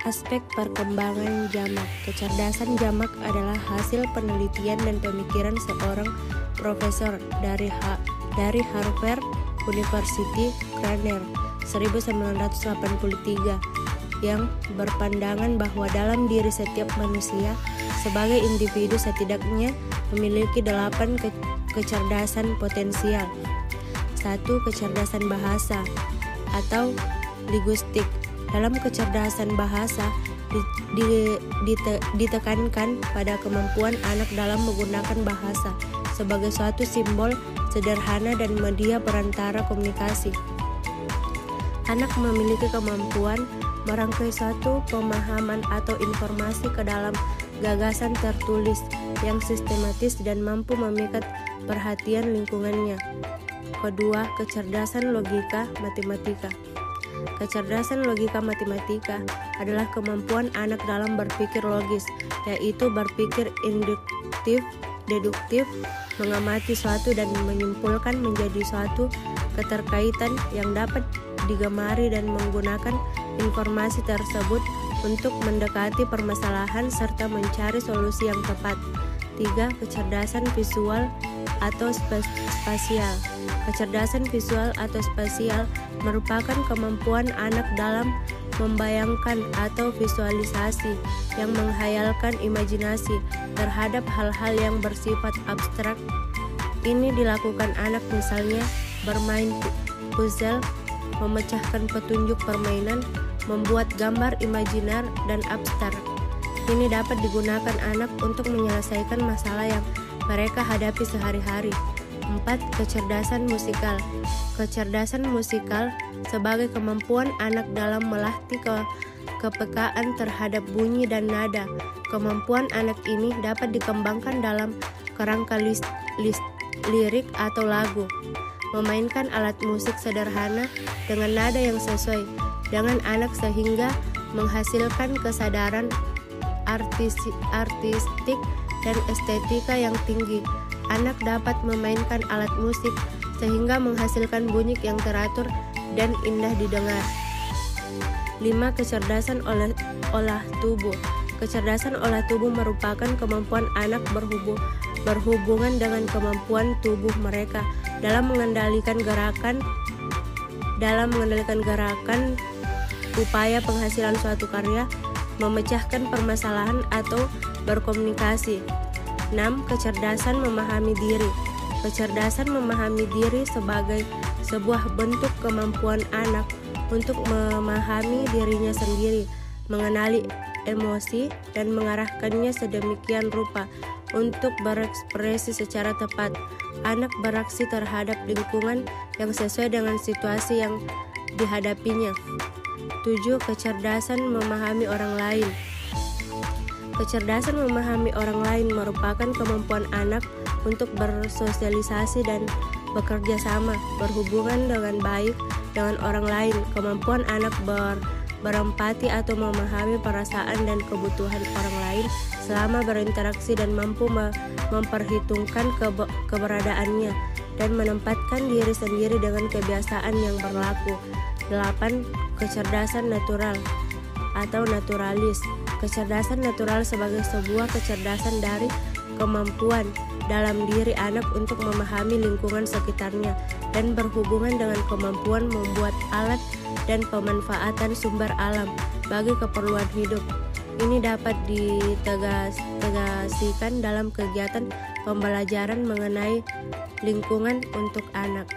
Aspek perkembangan jamak. Kecerdasan jamak adalah hasil penelitian dan pemikiran seorang profesor dari Harvard University Craner 1983 yang berpandangan bahwa dalam diri setiap manusia sebagai individu setidaknya memiliki 8 kecerdasan potensial. 1. Kecerdasan bahasa atau linguistik. Dalam kecerdasan bahasa ditekankan pada kemampuan anak dalam menggunakan bahasa sebagai suatu simbol sederhana dan media perantara komunikasi. Anak memiliki kemampuan merangkai suatu pemahaman atau informasi ke dalam gagasan tertulis yang sistematis dan mampu memikat perhatian lingkungannya. Kedua, kecerdasan logika matematika. Kecerdasan logika matematika adalah kemampuan anak dalam berpikir logis, yaitu berpikir induktif, deduktif, mengamati suatu dan menyimpulkan menjadi suatu keterkaitan yang dapat digemari dan menggunakan informasi tersebut untuk mendekati permasalahan serta mencari solusi yang tepat. 3. Kecerdasan visual atau spasial. Kecerdasan visual atau spasial merupakan kemampuan anak dalam membayangkan atau visualisasi yang menghayalkan imajinasi terhadap hal-hal yang bersifat abstrak. Ini dilakukan anak misalnya bermain puzzle, memecahkan petunjuk permainan, membuat gambar imajiner dan abstrak. Ini dapat digunakan anak untuk menyelesaikan masalah yang mereka hadapi sehari-hari. 4. Kecerdasan musikal. Kecerdasan musikal sebagai kemampuan anak dalam melatih kepekaan terhadap bunyi dan nada. Kemampuan anak ini dapat dikembangkan dalam kerangka lirik atau lagu. Memainkan alat musik sederhana dengan nada yang sesuai dengan anak sehingga menghasilkan kesadaran artistik dan estetika yang tinggi. Anak dapat memainkan alat musik sehingga menghasilkan bunyi yang teratur dan indah didengar. 5. Kecerdasan olah tubuh. Kecerdasan olah tubuh merupakan kemampuan anak berhubungan dengan kemampuan tubuh mereka dalam mengendalikan gerakan, upaya penghasilan suatu karya, memecahkan permasalahan atau berkomunikasi. 6. Kecerdasan memahami diri. Kecerdasan memahami diri sebagai sebuah bentuk kemampuan anak untuk memahami dirinya sendiri, mengenali emosi, dan mengarahkannya sedemikian rupa untuk berekspresi secara tepat. Anak beraksi terhadap lingkungan yang sesuai dengan situasi yang dihadapinya. 7. Kecerdasan memahami orang lain. Kecerdasan memahami orang lain merupakan kemampuan anak untuk bersosialisasi dan bekerja sama, berhubungan dengan baik dengan orang lain. Kemampuan anak berempati atau memahami perasaan dan kebutuhan orang lain selama berinteraksi dan mampu memperhitungkan keberadaannya dan menempatkan diri sendiri dengan kebiasaan yang berlaku. 8. Kecerdasan natural atau naturalis. Kecerdasan natural sebagai sebuah kecerdasan dari kemampuan dalam diri anak untuk memahami lingkungan sekitarnya dan berhubungan dengan kemampuan membuat alat dan pemanfaatan sumber alam bagi keperluan hidup. Ini dapat ditegasikan dalam kegiatan pembelajaran mengenai lingkungan untuk anak.